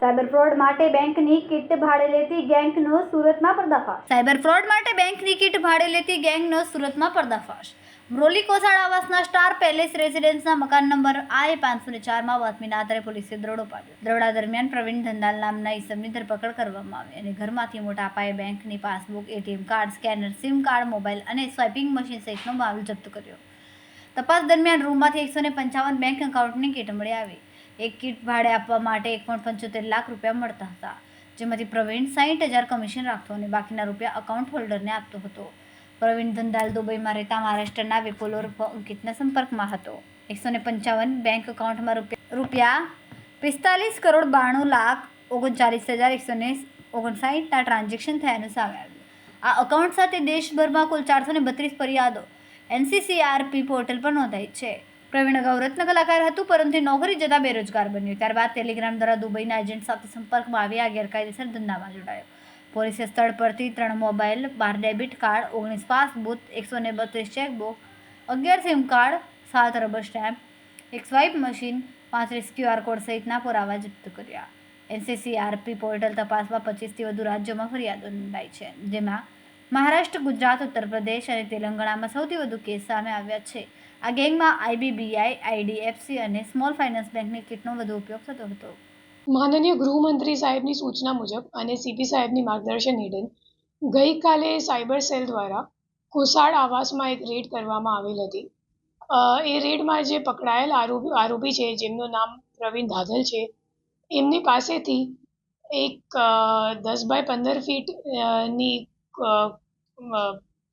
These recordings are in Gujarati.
સાયબર ફ્રોડ માટે બેંકની કીટ ભાડે લેતી ગેંગનો સુરતમાં પર્દાફાશ. સાયબર ફ્રોડ માટે બેંકની કીટ ભાડે લેતી ગેંગનો સુરતમાં પર્દાફાશ. મરોલી કોસાડ આવાસના સ્ટાર પેલેસ રેસિડેન્સના મકાન નંબર I-504માં બાતમીના આધારે પોલીસે દરોડો પાડ્યો. દરોડા દરમિયાન પ્રવીણ ધંધાલ નામના ઈસમની ધરપકડ કરવામાં આવી અને ઘરમાંથી મોટા પાયે બેંકની passbook, ATM card, scanner, sim card, mobile અને સ્વાઇપિંગ મશીન સહિતનો માલ જપ્ત કર્યો. તપાસ દરમિયાન રૂમમાંથી 155 બેંક એકાઉન્ટની કીટ મળી આવી. એક કીટ ભાડે આપવા માટે 1.75 લાખ રૂપિયા મળતા હતા, જેમાંથી પ્રવીણ 60,000 કમિશન રાખતો અને બાકીના રૂપિયા અકાઉન્ટ હોલ્ડરને આપતો હતો. પ્રવીણ ધંધાલ દુબઈમાં રહેતા મહારાષ્ટ્રના વિપુલ ઉર્ફ અંકિતના સંપર્કમાં હતો. 155 બેંક એકાઉન્ટમાં રૂપિયા 45,92,39,159 ટ્રાન્ઝેક્શન થયાનું સામે આવ્યું. આ અકાઉન્ટ સાથે દેશભરમાં કુલ 432 ફરિયાદો NCCRP પોર્ટલ પર નોંધાઈ છે. પ્રવીણ અગાઉ રત્ન કલાકાર હતું, પરંતુ નોકરી જતાં બેરોજગાર બન્યો. ત્યારબાદ ટેલિગ્રામ દ્વારા દુબઈના એજન્ટ સાથે સંપર્કમાં આવી આ ગેરકાયદેસર ધંધામાં જોડાયો. પોલીસે સ્થળ પરથી 3 mobile, 12 debit card, 19 passbook, 132 chequebook, 11 sim card, 7 rubber stamp, 1 swipe machine, 35 QR code સહિતના પુરાવા જપ્ત કર્યા. NCCRP પોર્ટલ તપાસમાં 25થી વધુ રાજ્યોમાં ફરિયાદો નોંધાઈ છે, જેમાં મહારાષ્ટ્ર, ગુજરાત, ઉત્તર પ્રદેશ અને તેલંગાણામાં સૌથી વધુ કેસ સામે આવ્યા છે. આ ગેંગમાં IBBI, IDFC અને સ્મોલ ફાઇનાન્સ બેંકની કીટનો વધુ ઉપયોગ થતો હતો. માનનીય ગૃહમંત્રી સાહેબની સૂચના મુજબ અને CP સાહેબની માર્ગદર્શન હેઠળ ગઈકાલે સાયબર સેલ દ્વારા કોસાડ આવાસમાં એક રેડ કરવામાં આવેલ હતી. એ રેડમાં જે પકડાયેલ આરોપી છે, જેમનું નામ પ્રવીણ ધાધલ છે, એમની પાસેથી એક 10 બાય 15 ફીટની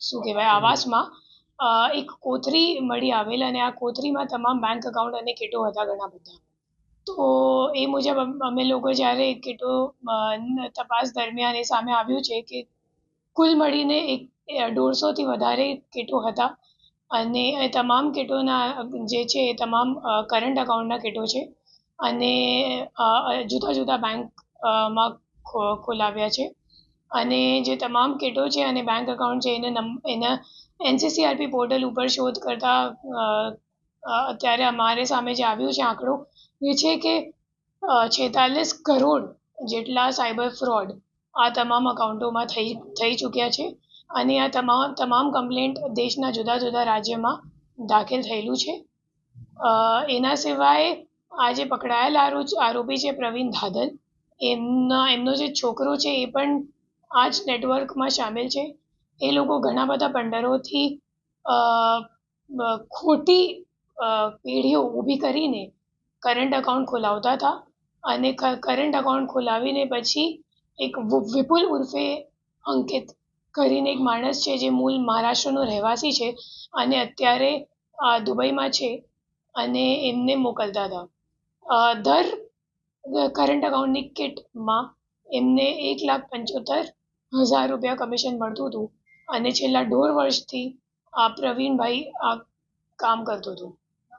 શું કહેવાય આવાસમાં એક કોથળી મળી આવેલ અને આ કોથળીમાં તમામ બેંક એકાઉન્ટ અને કીટો હતા ઘણા બધા. તો એ મુજબ અમે લોકો જ્યારે કીટો તપાસ દરમિયાન એ સામે આવ્યું છે કે કુલ મળીને 150થી વધારે કીટો હતા અને એ તમામ કીટોના જે છે એ તમામ કરંટ એકાઉન્ટના કીટો છે અને જુદા જુદા બેંકમાં ખોલાવ્યા છે. અને જે તમામ કીટો છે અને બેંક એકાઉન્ટ છે એના NCCRP પોર્ટલ ઉપર શોધ કરતાં અત્યારે અમારે સામે જે આવ્યું છે આંકડો એ છે કે 46 કરોડ જેટલા સાયબર ફ્રોડ આ તમામ અકાઉન્ટોમાં થઈ ચૂક્યા છે અને આ તમામ કમ્પ્લેન્ટ દેશના જુદા જુદા રાજ્યમાં દાખલ થયેલું છે. એના સિવાય આ જે પકડાયેલ આરોપી છે પ્રવીણ ધાધલ, એમનો જે છોકરો છે એ પણ આ જ નેટવર્કમાં સામેલ છે. એ લોકો ઘણા બધા પંડરોથી ખોટી પેઢીઓ ઊભી કરીને કરંટ એકાઉન્ટ ખોલાવતા હતા અને કરંટ એકાઉન્ટ ખોલાવીને પછી એક વિપુલ ઉર્ફે અંકિત કરીને એક માણસ છે જે મૂળ મહારાષ્ટ્રનો રહેવાસી છે અને અત્યારે દુબઈમાં છે અને એમને મોકલતા હતા. દર કરંટ એકાઉન્ટની કિટમાં એમને 1,75,000 રૂપિયા કમિશન મળતું હતું અને છેલ્લા 1.5 વર્ષથી આ પ્રવીણભાઈ આ કામ કરતો હતો.